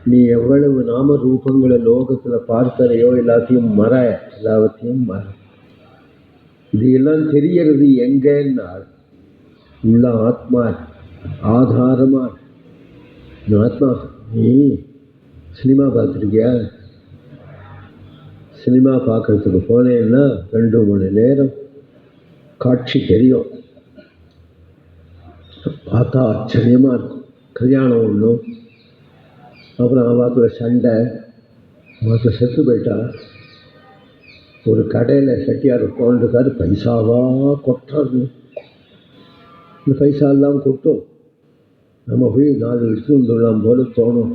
நீ எவ்வளவு நாம ரூபங்களை லோகத்தில் பார்க்கறையோ எல்லாத்தையும் மற. இது எல்லாம் தெரியறது எங்கன்னா உள்ள ஆத்மா ஆதாரமா. ஆத்மா. நீ சினிமா பார்த்துருக்கியா? சினிமா பார்க்கறதுக்கு போனேன்னா 2 மணி நேரம் காட்சி தெரியும். பார்த்தா ஆச்சரியமாக இருக்கும். கல்யாணம் ஒன்றும், அப்புறம் வாக்கில் சண்டை, வாக்கில் செத்து போயிட்டா. ஒரு கடையில் செட்டியார் உட்காந்துருக்காரு, பைசாவாக கொட்டுறது. இந்த பைசா எல்லாம் கொட்டும், நம்ம போய் 4 எடுத்து வந்துடலாம் போல தோணும்.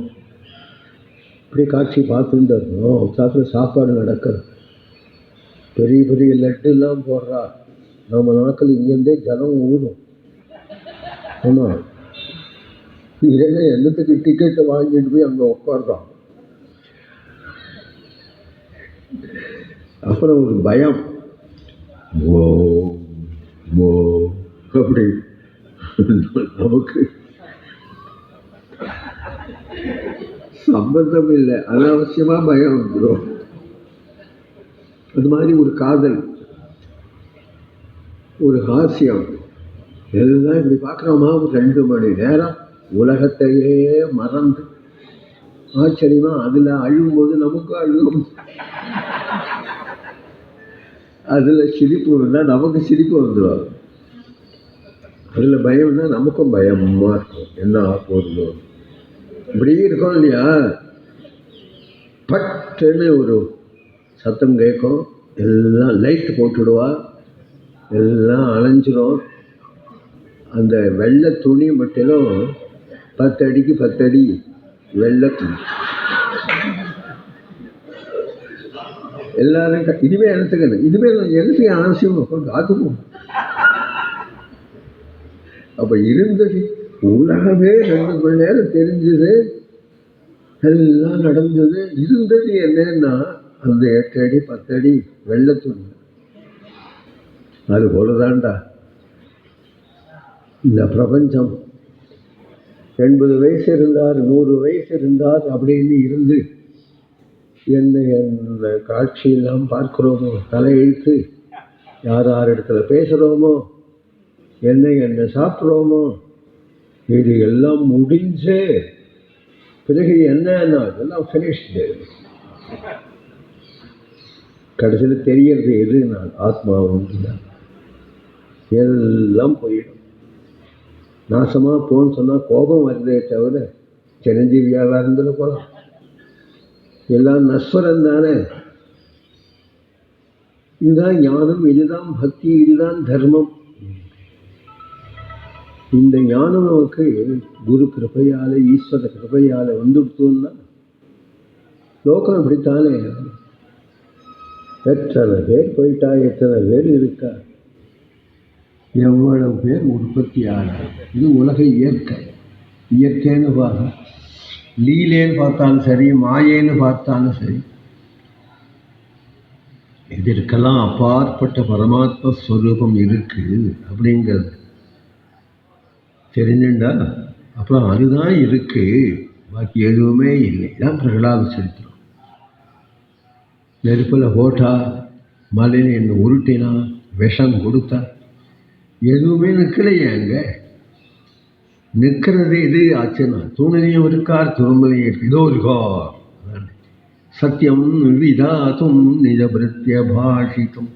இப்படி காட்சி பார்த்துட்டு இருக்கணும். சாப்பிட சாப்பாடு நடக்கிறது. பெரிய பெரிய லட்டுலாம் போடுறா. நம்ம நாட்கள் இங்கேருந்தே ஜனம் ஊறும். ஆமாம், இதெல்லாம் என்னத்துக்கு டிக்கெட்டை வாங்கிட்டு போய் அங்கே உட்கார்றோம். அப்புறம் ஒரு பயம், ஓ ஓ அப்படி நமக்கு சம்பந்தம் இல்லை, அனாவசியமா பயம் வந்துடும். அது மாதிரி ஒரு காதல், ஒரு ஹாஸ்யம், எல்லாம் இப்படி பார்க்குறோமா. ஒரு 2 மணி நேரம் உலகத்தையே மறந்து ஆச்சரியமா அதில் அழும்போது நமக்கும் அழுகும். அதில் சிரிப்பு இருந்தால் நமக்கு சிரிப்பு வந்துடும். அதில் பயம்னா நமக்கும் பயமா இருக்கும். என்ன ஆகுது இப்படி இருக்கும் இல்லையா? பட்டுன்னு ஒரு சத்தம் கேட்கும். எல்லாம் லைட்டு போட்டுடுவா, எல்லாம் அலைஞ்சிரும். அந்த வெள்ளை துணி மட்டும் 10 அடிக்கு 10 அடி வெள்ளை துணி. எல்லாரும் இனிமே எடுத்துக்கணும், இனிமே எனக்கு அவசியம் அதுவும். அப்ப இருந்தது உலகமே 2 மணி நேரம் தெரிஞ்சது, எல்லாம் நடந்தது. இருந்தது என்னன்னா அந்த 8 அடி 10 அடி வெள்ளை துணி. அது போலதான்டா இந்த பிரபஞ்சம். 80 வயசு இருந்தார், 100 வயசு இருந்தார் அப்படின்னு இருந்து என்ன காட்சியெல்லாம் பார்க்கிறோமோ, தலையெழுத்து யார் இடத்துல பேசுகிறோமோ, என்ன சாப்பிட்றோமோ, இது எல்லாம் முடிஞ்சு பிறகு என்னன்னா இதெல்லாம் ஃபினிஷ்டு. கடைசியில் தெரியறது எது? நான் ஆத்மா ஒன்றுதான். எல்லாம் போயிடும். நாசமாக போன்னு சொன்னால் கோபம் வருதே தவிர சிரஞ்சீவியாக இருந்துட போகலாம். எல்லாம் நஸ்வரம் தானே. இதுதான் ஞானம், இதுதான் பக்தி, இதுதான் தர்மம். இந்த ஞானம் நமக்கு குரு கிருபையால, ஈஸ்வர கிருபையால வந்துடுத்தோம்னா லோகம் அப்படித்தானே. எத்தனை பேர் போயிட்டா, எத்தனை பேர் இருக்கா, எவ்வளவு பேர் உற்பத்தி ஆனார். இது உலக இயற்கை. இயற்கைன்னு பார்த்தா லீலேன்னு பார்த்தாலும் சரி, மாயேன்னு பார்த்தாலும் சரி, இதற்கெல்லாம் அப்பாற்பட்ட பரமாத்ம ஸ்வரூபம் இருக்கு அப்படிங்கிறது தெரிஞ்சுண்டா அப்புறம் அதுதான் இருக்கு, பாக்கி எதுவுமே இல்லை. தான் பிரகலாத சரித்திரம். நெருப்பில் போட்டா, மலையில் என்ன உருட்டினா, விஷம் கொடுத்தா, எதுவுமே நிற்கலையே. அங்கே நிற்கிறது எது ஆச்சுன்னா தூணிலையும் இருக்கார், துரும்பலையும் இருக்கு. இதோ இருக்கார். சத்தியம் விதாத்தும் நிஜபிருத்திய பாஷித்தும்.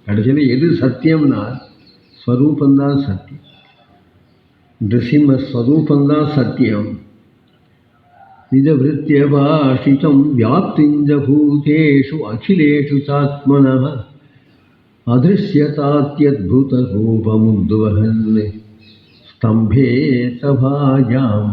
கடைசியில் எது சத்தியம்னா ஸ்வரூபந்தான் சத்தியம். நிருசிம்மஸ்வரூபந்தான் சத்தியம். நிஜபிருத்திய பாஷிதம் வியாப்திஞ்ச பூதேஷு அகிலேஷு சாத்மனः அதிருஷ்யதாத்யத்புத ரூபமுத்வஹன் ஸ்தம்பே சபாயாம்.